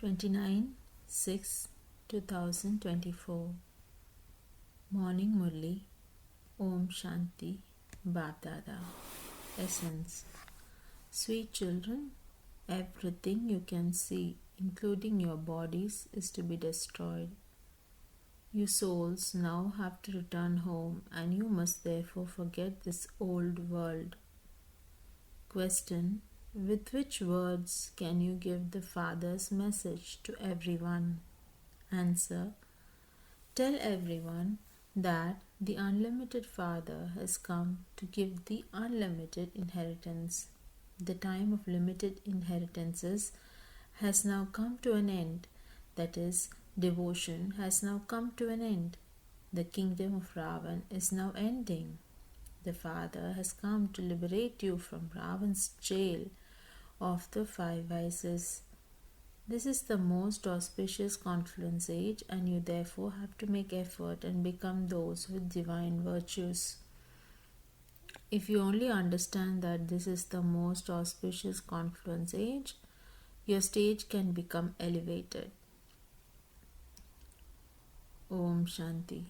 29/6/2024 Morning Murli. Om Shanti Bapdada. Essence. Sweet children, everything you can see, including your bodies, is to be destroyed. You souls now have to return home, and you must therefore forget this old world. Question. With which words can you give the Father's message to everyone? Answer. Tell everyone that the unlimited Father has come to give the unlimited inheritance. The time of limited inheritances has now come to an end. That is, devotion has now come to an end. The kingdom of Ravan is now ending. The Father has come to liberate you from Ravan's jail of the 5 vices. This is the most auspicious confluence age, and you therefore have to make effort and become those with divine virtues. If you only understand that this is the most auspicious confluence age, your stage can become elevated. Om Shanti.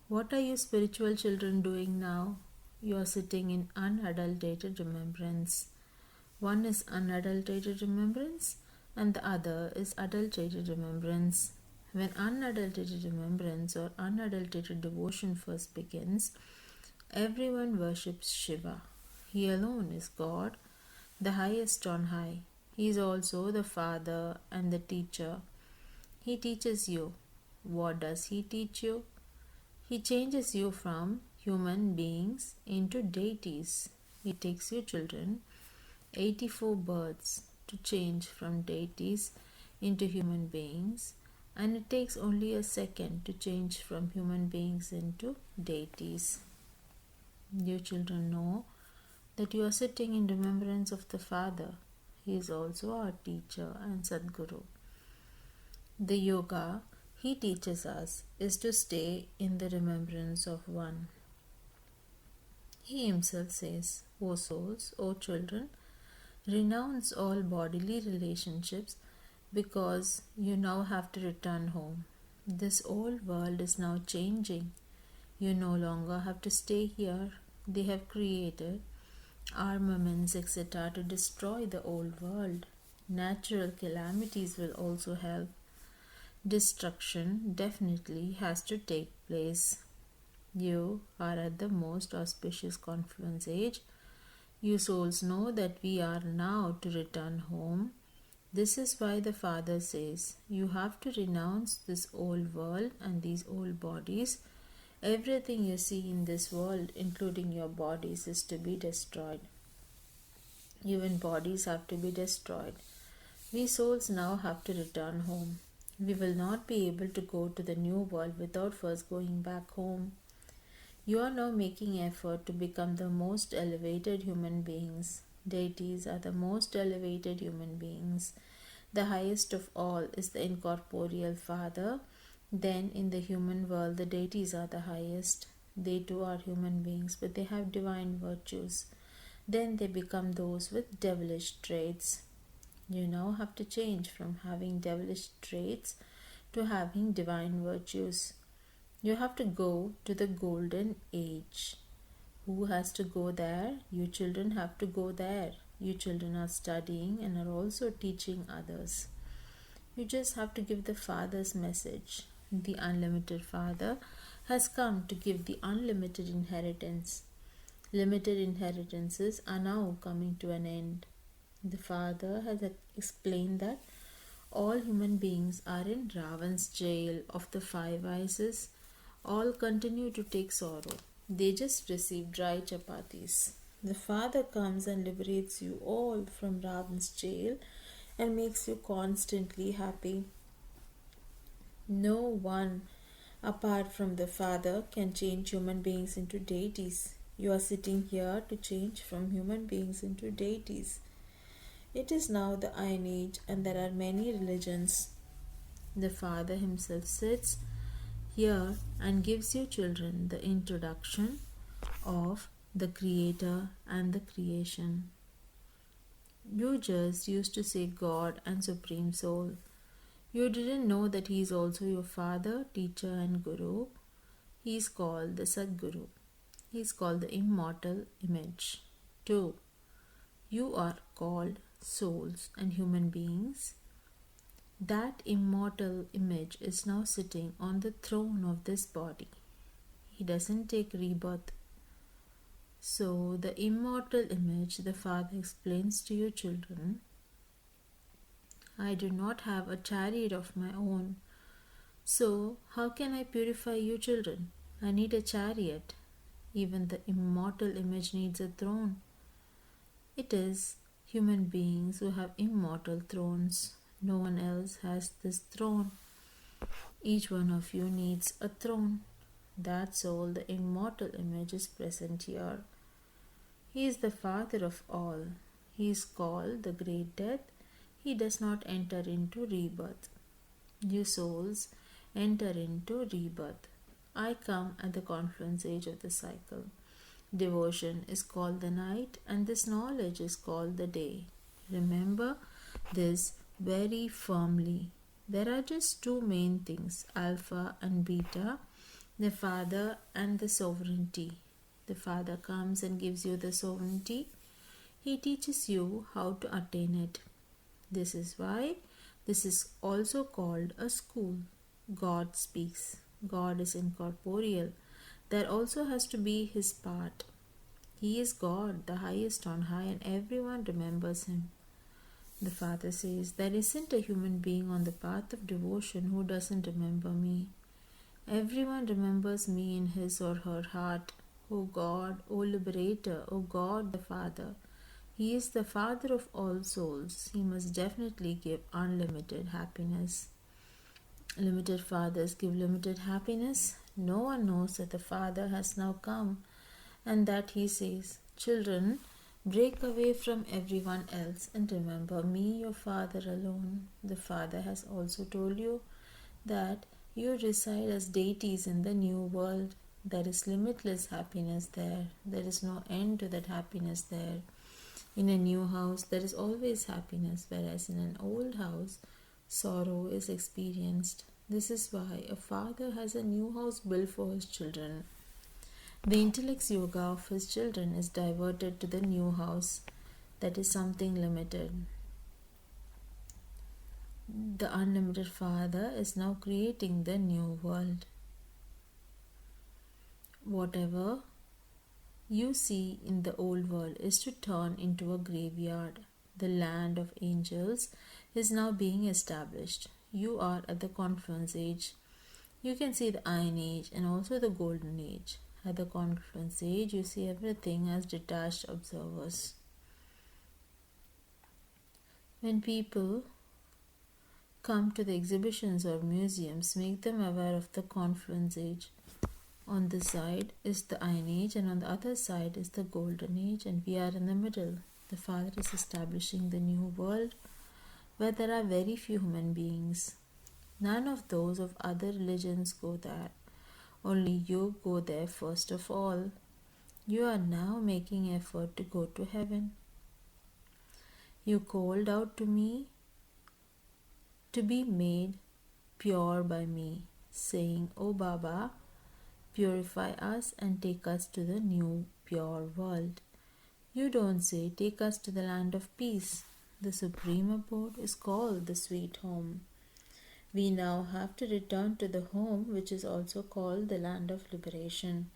What are you spiritual children doing now? You are sitting in unadulterated remembrance. One is unadulterated remembrance and the other is adulterated remembrance. When unadulterated remembrance or unadulterated devotion first begins, everyone worships Shiva. He alone is God, the highest on high. He is also the Father and the teacher. He teaches you. What does he teach you? He changes you from human beings into deities. He takes you children 84 births to change from deities into human beings, and it takes only a second to change from human beings into deities. You children know that you are sitting in remembrance of the Father. He is also our teacher and Sadguru. The yoga he teaches us is to stay in the remembrance of one. He himself says, O souls, O children, renounce all bodily relationships because you now have to return home. This old world is now changing. You no longer have to stay here. They have created armaments, etc., to destroy the old world. Natural calamities will also help. Destruction definitely has to take place. You are at the most auspicious confluence age. You souls know that we are now to return home. This is why the Father says, you have to renounce this old world and these old bodies. Everything you see in this world, including your bodies, is to be destroyed. Even bodies have to be destroyed. We souls now have to return home. We will not be able to go to the new world without first going back home. You are now making effort to become the most elevated human beings. Deities are the most elevated human beings. The highest of all is the incorporeal Father. Then in the human world, the deities are the highest. They too are human beings, but they have divine virtues. Then they become those with devilish traits. You now have to change from having devilish traits to having divine virtues. You have to go to the golden age. Who has to go there? You children have to go there. You children are studying and are also teaching others. You just have to give the Father's message. The unlimited Father has come to give the unlimited inheritance. Limited inheritances are now coming to an end. The Father has explained that all human beings are in Ravan's jail of the 5 vices. All continue to take sorrow. They just receive dry chapatis. The Father comes and liberates you all from Ravan's jail and makes you constantly happy. No one apart from the Father can change human beings into deities. You are sitting here to change from human beings into deities. It is now the Iron Age and there are many religions. The Father himself sits here and gives you children the introduction of the Creator and the creation. You just used to say God and Supreme Soul. You didn't know that He is also your Father, Teacher, and Guru. He is called the Sadguru. He is called the Immortal Image. 2. You are called souls and human beings. That immortal image is now sitting on the throne of this body. He doesn't take rebirth. So, the immortal image, the Father explains to you children, I do not have a chariot of my own. So, how can I purify you children? I need a chariot. Even the immortal image needs a throne. It is human beings who have immortal thrones. No one else has this throne. Each one of you needs a throne. That's all the immortal image is present here. He is the Father of all. He is called the Great Death. He does not enter into rebirth. You souls enter into rebirth. I come at the confluence age of the cycle. Devotion is called the night, and this knowledge is called the day. Remember this very firmly. There are just two main things, alpha and beta, the Father and the sovereignty. The Father comes and gives you the sovereignty. He teaches you how to attain it. This is why this is also called a school. God speaks. God is incorporeal. There also has to be His part. He is God, the highest on high, and everyone remembers Him. The Father says, there isn't a human being on the path of devotion who doesn't remember me. Everyone remembers me in his or her heart. O God, O Liberator, O God the Father. He is the Father of all souls. He must definitely give unlimited happiness. Limited fathers give limited happiness. No one knows that the Father has now come and that He says, children, break away from everyone else and remember me, your Father alone. The Father has also told you that you reside as deities in the new world. There is limitless happiness there. There is no end to that happiness there. In a new house, there is always happiness, whereas in an old house, sorrow is experienced. This is why a father has a new house built for his children. The intellect's yoga of his children is diverted to the new house, that is something limited. The unlimited Father is now creating the new world. Whatever you see in the old world is to turn into a graveyard. The land of angels is now being established. You are at the confluence age. You can see the Iron Age and also the Golden Age. At the confluence age, you see everything as detached observers. When people come to the exhibitions or museums, make them aware of the confluence age. On this side is the Iron Age and on the other side is the Golden Age, and we are in the middle. The Father is establishing the new world where there are very few human beings. None of those of other religions go there. Only you go there first of all. You are now making effort to go to heaven. You called out to me to be made pure by me, saying, O Baba, purify us and take us to the new pure world. You don't say, take us to the land of peace. The supreme abode is called the sweet home. We now have to return to the home which is also called the land of liberation.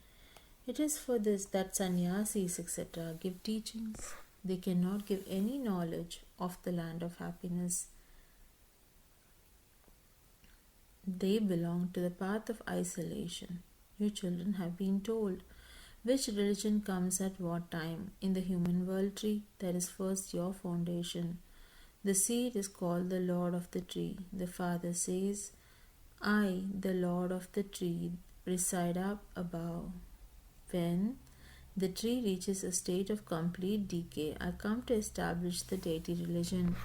It is for this that sannyasis, etc., give teachings. They cannot give any knowledge of the land of happiness. They belong to the path of isolation. You children have been told which religion comes at what time. In the human world tree, there is first your foundation. The seed is called the Lord of the tree. The Father says, I, the Lord of the tree, reside up above. When the tree reaches a state of complete decay, I come to establish the deity religion.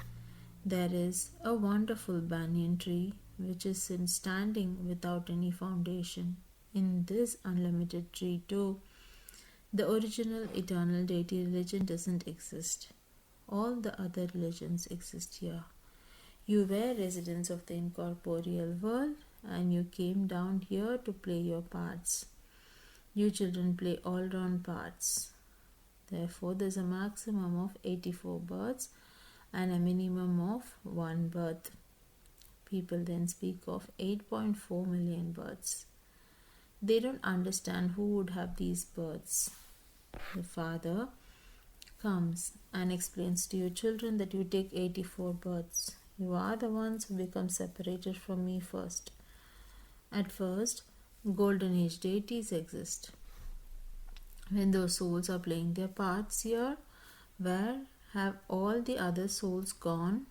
There is a wonderful banyan tree which is standing without any foundation. In this unlimited tree too, the original eternal deity religion doesn't exist. all the other religions exist here. You were residents of the incorporeal world and you came down here to play your parts. You children play all round parts. Therefore, there's a maximum of 84 births and a minimum of 1 birth. People then speak of 8.4 million births. They don't understand who would have these births. The Father comes and explains to you children that you take 84 births. You are the ones who become separated from me first. At first, Golden Age deities exist. When those souls are playing their parts here, where have all the other souls gone?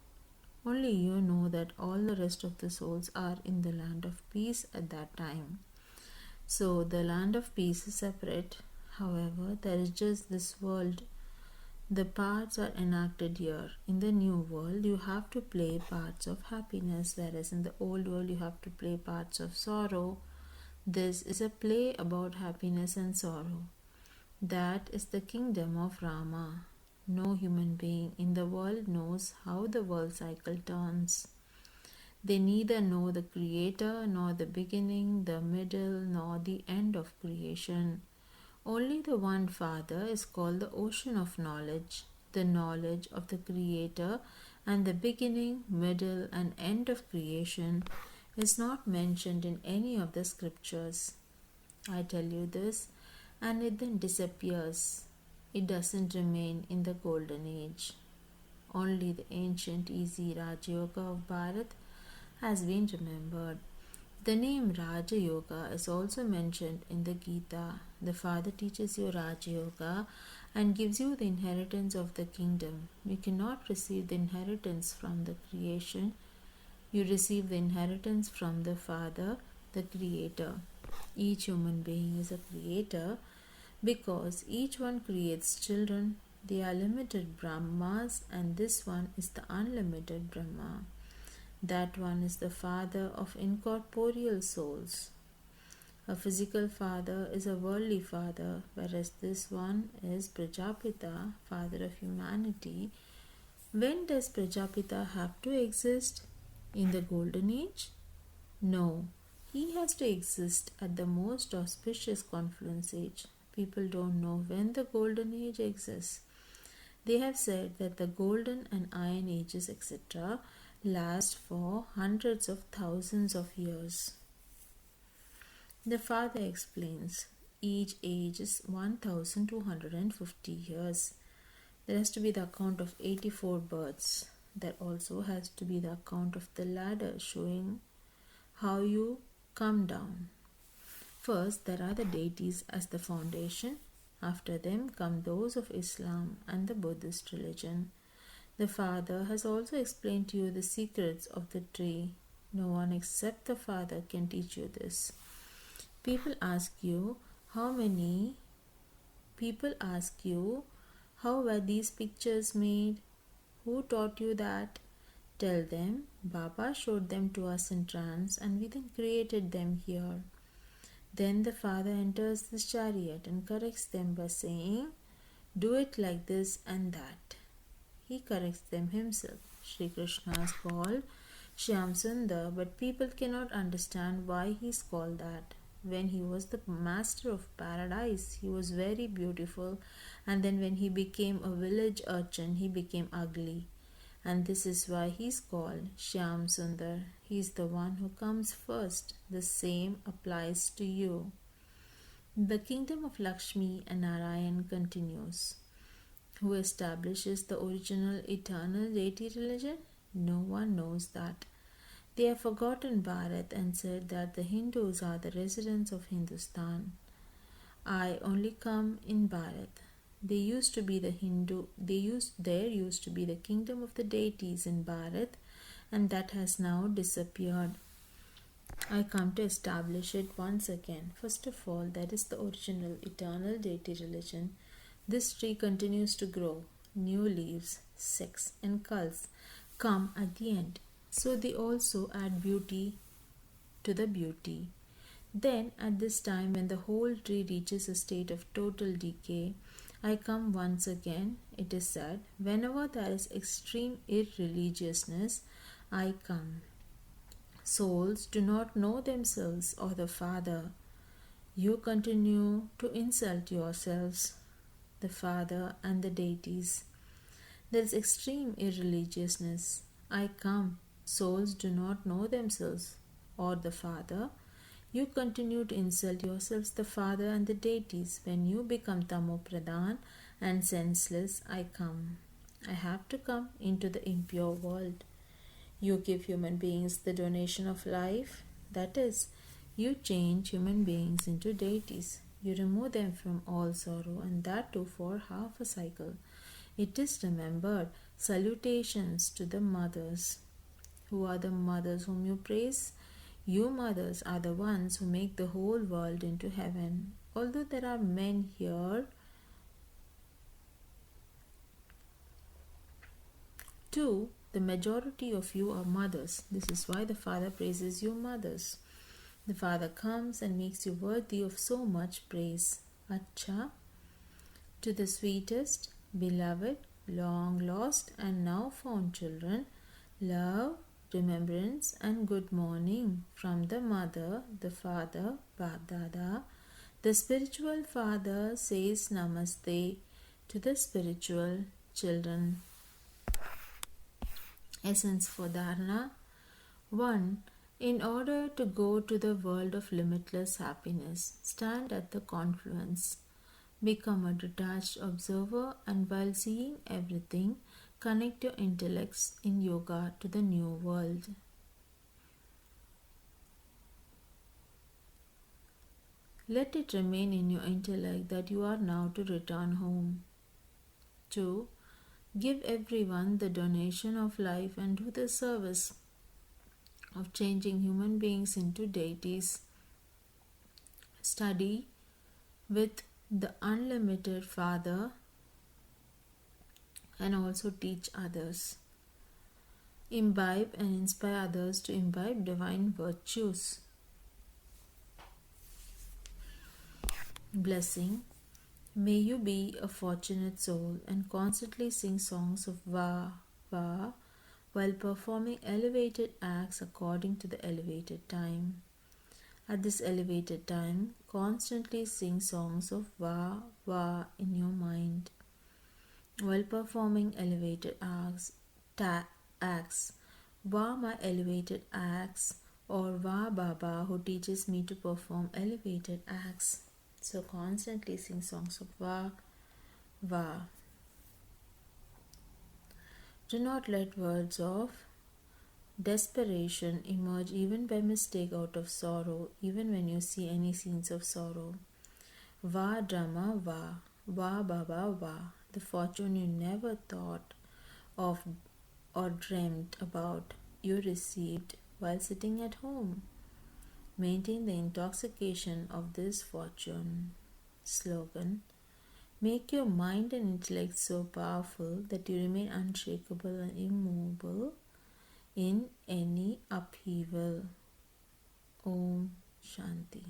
Only you know that all the rest of the souls are in the land of peace at that time. So the land of peace is separate. However, there is just this world. The parts are enacted here. In the new world, you have to play parts of happiness, whereas in the old world, you have to play parts of sorrow. This is a play about happiness and sorrow. That is the kingdom of Rama. No human being in the world knows how the world cycle turns. They neither know the creator, nor the beginning, the middle, nor the end of creation. Only the one Father is called the ocean of knowledge, the knowledge of the creator, and the beginning, middle, and end of creation is not mentioned in any of the scriptures. I tell you this, and it then disappears. It doesn't remain in the golden age. Only the ancient easy Raja Yoga of Bharat has been remembered. The name Raja Yoga is also mentioned in the Gita. The Father teaches you Raja Yoga and gives you the inheritance of the kingdom. You cannot receive the inheritance from the creation. You receive the inheritance from the Father, the Creator. Each human being is a creator because each one creates children. They are limited Brahmas, and this one is the unlimited Brahma. That one is the father of incorporeal souls. A physical father is a worldly father, whereas this one is Prajapita, father of humanity. When does Prajapita have to exist? In the golden age? No. He has to exist at the most auspicious confluence age. People don't know when the golden age exists. They have said that the golden and iron ages, etc., last for hundreds of thousands of years. The Father explains each age is 1250 years. There has to be the account of 84 births. There also has to be the account of the ladder showing how you come down. First, there are the deities as the foundation. After them come those of Islam and the Buddhist religion. The Father has also explained to you the secrets of the tree. No one except the Father can teach you this. People ask you how were these pictures made? Who taught you that? Tell them, Baba showed them to us in trance and we then created them here. Then the Father enters the chariot and corrects them by saying, do it like this and that. He corrects them himself. Sri Krishna is called Shyam Sundar, but people cannot understand why he is called that. When he was the master of paradise, he was very beautiful, and then when he became a village urchin, he became ugly. And this is why he is called Shyam Sundar. He is the one who comes first. The same applies to you. The kingdom of Lakshmi and Narayan continues. Who establishes the original eternal deity religion? No one knows that. They have forgotten Bharat and said that the Hindus are the residents of Hindustan. I only come in Bharat. There used to be the kingdom of the deities in Bharat, and that has now disappeared. I come to establish it once again. First of all, that is the original eternal deity religion. This tree continues to grow. New leaves, sects, and cults come at the end. So they also add beauty to the beauty. Then, at this time, when the whole tree reaches a state of total decay, I come once again, it is said, whenever there is extreme irreligiousness, I come. Souls do not know themselves or the Father. You continue to insult yourselves, the Father, and the deities. There is extreme irreligiousness. I come. Souls do not know themselves or the Father. You continue to insult yourselves, the Father, and the deities. When you become Tamo Pradhan and senseless, I come. I have to come into the impure world. You give human beings the donation of life. That is, you change human beings into deities. You remove them from all sorrow, and that too for half a cycle. It is remembered. Salutations to the mothers. Who are the mothers whom you praise? You mothers are the ones who make the whole world into heaven. Although there are men here too, the majority of you are mothers. This is why the Father praises you mothers. The Father comes and makes you worthy of so much praise. Acha, to the sweetest, beloved, long lost and now found children, love, remembrance and good morning from the Mother, the Father, Bab-Dada. The spiritual Father says Namaste to the spiritual children. Essence for Dharana. 1. In order to go to the world of limitless happiness, stand at the confluence. Become a detached observer, and while seeing everything, connect your intellects in yoga to the new world. Let it remain in your intellect that you are now to return home. 2. Give everyone the donation of life and do the service of changing human beings into deities. Study with the unlimited Father and also teach others. Imbibe and inspire others to imbibe divine virtues. Blessing. May you be a fortunate soul and constantly sing songs of Va, Va while performing elevated acts according to the elevated time. At this elevated time, constantly sing songs of Va, Va in your mind. While performing elevated acts, Va my elevated acts, or Va Baba who teaches me to perform elevated acts. So constantly sing songs of Va, Va. Do not let words of desperation emerge even by mistake out of sorrow, even when you see any scenes of sorrow. Va Drama Va, Va Baba Va, the fortune you never thought of or dreamt about, you received while sitting at home. Maintain the intoxication of this fortune. Slogan. Make your mind and intellect so powerful that you remain unshakable and immovable in any upheaval. Om Shanti.